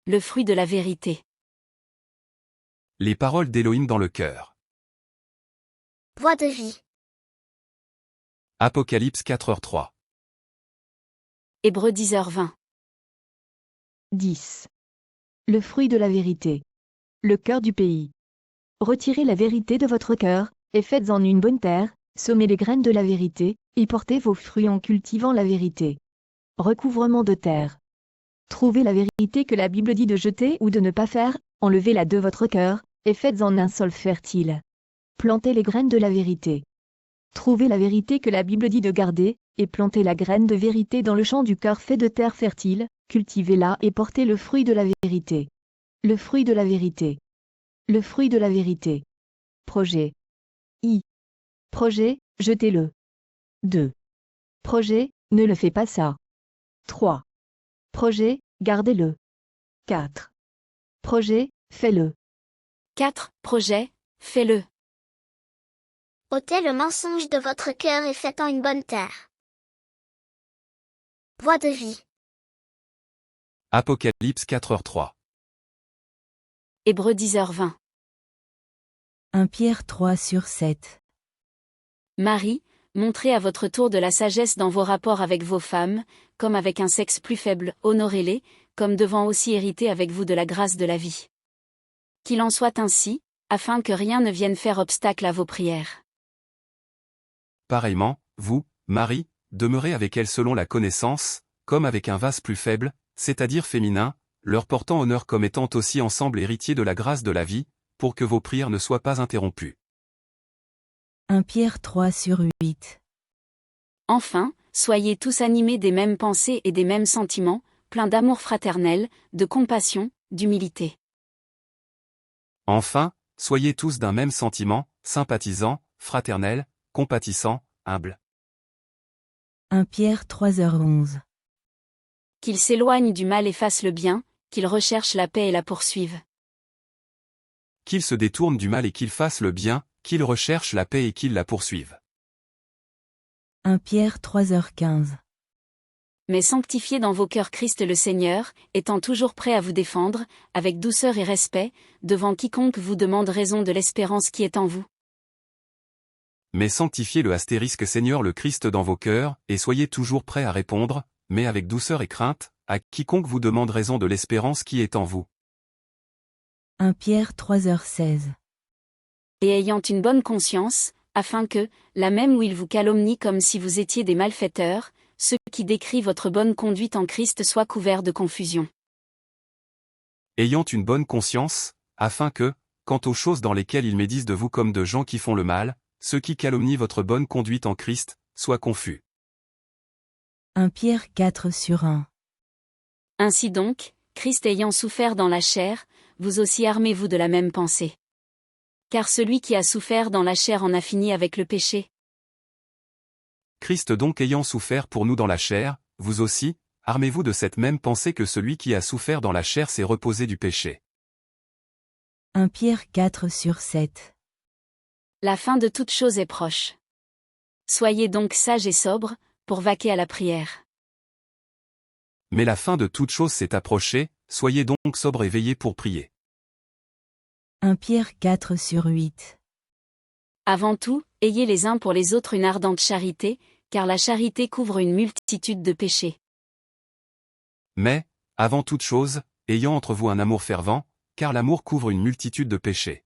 le fruit de la vérité. Les paroles d'Élohim dans le cœur. Voix de vie. Apocalypse 4h3. Hébreux 10h20. 10. Le fruit de la vérité. Le cœur du pays. Retirez la vérité de votre cœur, et faites-en une bonne terre, semez les graines de la vérité, y portez vos fruits en cultivant la vérité. Recouvrement de terre. Trouvez la vérité que la Bible dit de jeter ou de ne pas faire, enlevez-la de votre cœur, et faites-en un sol fertile. Plantez les graines de la vérité. Trouvez la vérité que la Bible dit de garder, et plantez la graine de vérité dans le champ du cœur fait de terre fertile, cultivez-la et portez le fruit de la vérité. Le fruit de la vérité. Le fruit de la vérité. Projet. Projet, jetez-le. 2. Projet, ne le fais pas ça. 3. Projet, gardez-le. 4. Projet, fais-le. 4. Projet, fais-le. Ôtez le mensonge de votre cœur et faites-en une bonne terre. Voix de vie. Apocalypse 4h3. Hébreux 10h20. 1 Pierre 3/7. Marie, montrez à votre tour de la sagesse dans vos rapports avec vos femmes, comme avec un sexe plus faible, honorez-les, comme devant aussi hériter avec vous de la grâce de la vie. Qu'il en soit ainsi, afin que rien ne vienne faire obstacle à vos prières. Pareillement, vous, Marie, demeurez avec elles selon la connaissance, comme avec un vase plus faible, c'est-à-dire féminin, leur portant honneur comme étant aussi ensemble héritiers de la grâce de la vie, pour que vos prières ne soient pas interrompues. 1 Pierre 3/8. Enfin, soyez tous animés des mêmes pensées et des mêmes sentiments, pleins d'amour fraternel, de compassion, d'humilité. Enfin, soyez tous d'un même sentiment, sympathisants, fraternels, compatissants, humbles. 1 Pierre 3h11. Qu'ils s'éloignent du mal et fassent le bien, qu'ils recherchent la paix et la poursuivent. Qu'ils se détournent du mal et qu'ils fassent le bien, qu'ils recherchent la paix et qu'ils la poursuivent. 1 Pierre 3h15. Mais sanctifiez dans vos cœurs Christ le Seigneur, étant toujours prêt à vous défendre, avec douceur et respect, devant quiconque vous demande raison de l'espérance qui est en vous. Mais sanctifiez le Seigneur le Christ dans vos cœurs, et soyez toujours prêts à répondre, mais avec douceur et crainte, à quiconque vous demande raison de l'espérance qui est en vous. 1 Pierre 3h16. Et ayant une bonne conscience, afin que, là même où il vous calomnie comme si vous étiez des malfaiteurs, ceux qui décrient votre bonne conduite en Christ soient couverts de confusion. Ayant une bonne conscience, afin que, quant aux choses dans lesquelles ils médisent de vous comme de gens qui font le mal, ceux qui calomnient votre bonne conduite en Christ, soient confus. 1 Pierre 4/1. Ainsi donc, Christ ayant souffert dans la chair, vous aussi armez-vous de la même pensée. Car celui qui a souffert dans la chair en a fini avec le péché. Christ donc ayant souffert pour nous dans la chair, vous aussi, armez-vous de cette même pensée que celui qui a souffert dans la chair s'est reposé du péché. 1 Pierre 4/7. La fin de toute chose est proche. Soyez donc sages et sobres, pour vaquer à la prière. Mais la fin de toute chose s'est approchée, soyez donc sobres et veillez pour prier. 1 Pierre 4/8. Avant tout, ayez les uns pour les autres une ardente charité, car la charité couvre une multitude de péchés. Mais, avant toute chose, ayant entre vous un amour fervent, car l'amour couvre une multitude de péchés.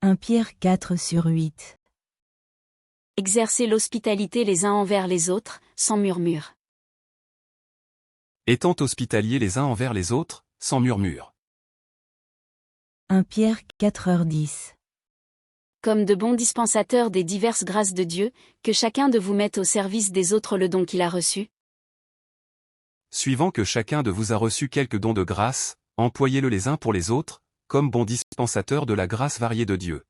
1 Pierre 4/8. Exercez l'hospitalité les uns envers les autres, sans murmure. Étant hospitaliers les uns envers les autres, sans murmure. 1 Pierre 4h10. Comme de bons dispensateurs des diverses grâces de Dieu, que chacun de vous mette au service des autres le don qu'il a reçu. Suivant que chacun de vous a reçu quelque don de grâce, employez-le les uns pour les autres, comme bons dispensateurs de la grâce variée de Dieu.